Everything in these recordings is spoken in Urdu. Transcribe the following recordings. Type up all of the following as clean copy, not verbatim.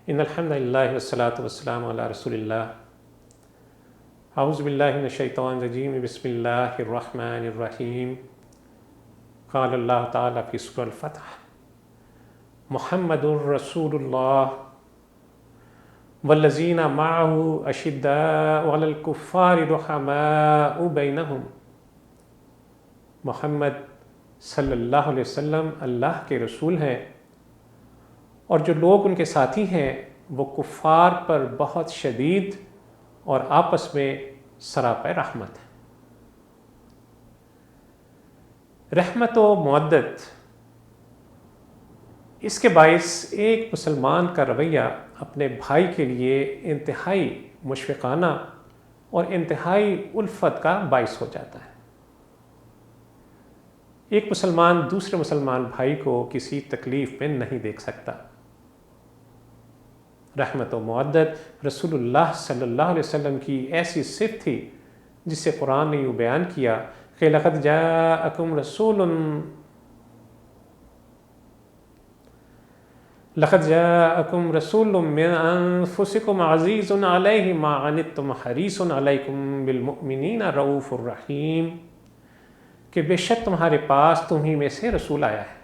ان الحمد للہ والصلاۃ والسلام علی رسول اللہ. اعوذ باللہ من الشیطان الرجیم. بسم اللہ الرحمن الرحیم. قال اللہ تعالیٰ فی سورۃ الفتح: محمد رسول اللہ والذین معہ اشداء علی الکفار رحماء بینہم. محمد صلی اللہ علیہ وسلم اللہ کے رسول ہیں اور جو لوگ ان کے ساتھی ہیں وہ کفار پر بہت شدید اور آپس میں سراپے رحمت ہے. رحمت و مودت، اس کے باعث ایک مسلمان کا رویہ اپنے بھائی کے لیے انتہائی مشفقانہ اور انتہائی الفت کا باعث ہو جاتا ہے. ایک مسلمان دوسرے مسلمان بھائی کو کسی تکلیف میں نہیں دیکھ سکتا. رحمت و مودت رسول اللہ صلی اللہ علیہ وسلم کی ایسی صفت تھی جس سے قرآن نے یوں بیان کیا کہ لقد جاءکم رسول من انفسکم عزیز علیہ ما عنتم حریص علیکم بالمؤمنین رؤوف الرحیم، کہ بے شک تمہارے پاس تمہیں میں سے رسول آیا ہے،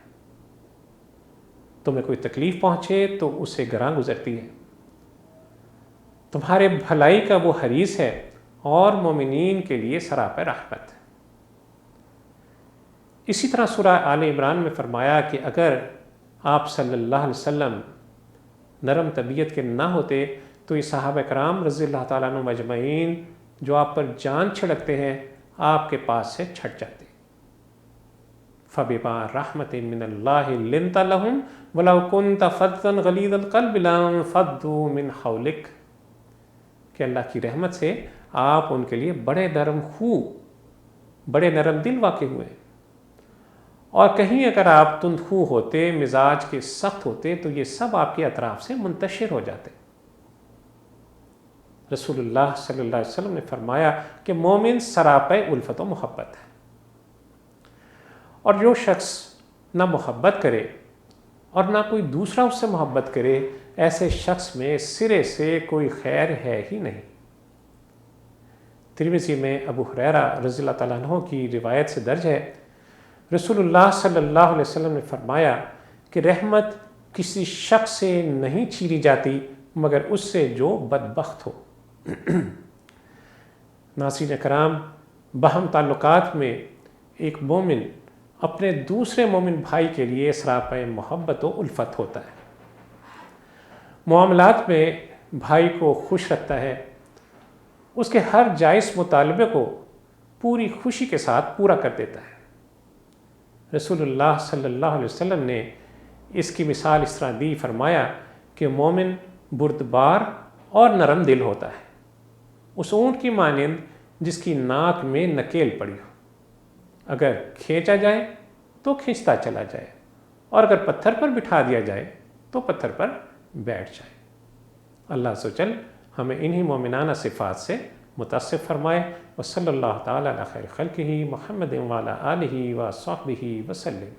تمہیں کوئی تکلیف پہنچے تو اسے گراں گزرتی ہے، تمہارے بھلائی کا وہ حریص ہے اور مومنین کے لیے سراپے رحمت. اسی طرح سورہ آل عمران میں فرمایا کہ اگر آپ صلی اللہ علیہ وسلم نرم طبیعت کے نہ ہوتے تو یہ صحابہ کرام رضی اللہ تعالیٰ عنہم اجمعین جو آپ پر جان چھڑکتے ہیں آپ کے پاس سے چھٹ جاتے. فَبِمَا رَحْمَةٍ مِّنَ اللَّهِ لِنْتَ لَهُمْ وَلَوْ كُنْتَ فَظًّا غَلِيظَ الْقَلْبِ لَانفَضُّوا مِنْ حَوْلِكَ، کہ اللہ کی رحمت سے آپ ان کے لیے بڑے نرم خو، بڑے نرم دل واقع ہوئے، اور کہیں اگر آپ تند خو ہوتے، مزاج کے سخت ہوتے تو یہ سب آپ کے اطراف سے منتشر ہو جاتے. رسول اللہ صلی اللہ علیہ وسلم نے فرمایا کہ مومن سراپے الفت و محبت ہے، اور جو شخص نہ محبت کرے اور نہ کوئی دوسرا اس سے محبت کرے، ایسے شخص میں سرے سے کوئی خیر ہے ہی نہیں. ترمذی میں ابو ہریرہ رضی اللہ تعالیٰ عنہ کی روایت سے درج ہے، رسول اللہ صلی اللہ علیہ وسلم نے فرمایا کہ رحمت کسی شخص سے نہیں چھینی جاتی مگر اس سے جو بدبخت ہو. ناظرین کرام، باہم تعلقات میں ایک مومن اپنے دوسرے مومن بھائی کے لیے سراپے محبت و الفت ہوتا ہے. معاملات میں بھائی کو خوش رکھتا ہے، اس کے ہر جائز مطالبے کو پوری خوشی کے ساتھ پورا کر دیتا ہے. رسول اللہ صلی اللہ علیہ وسلم نے اس کی مثال اس طرح دی، فرمایا کہ مومن بردبار اور نرم دل ہوتا ہے، اس اونٹ کی مانند جس کی ناک میں نکیل پڑی ہو، اگر کھینچا جائے تو کھینچتا چلا جائے، اور اگر پتھر پر بٹھا دیا جائے تو پتھر پر بیٹھ جائے. اللہ عز و جل ہمیں انہی مومنانہ صفات سے متصف فرمائے. وصلی اللہ تعالیٰ علی خیر خلقہ محمد وعلی آلہ وصحبہ وسلم.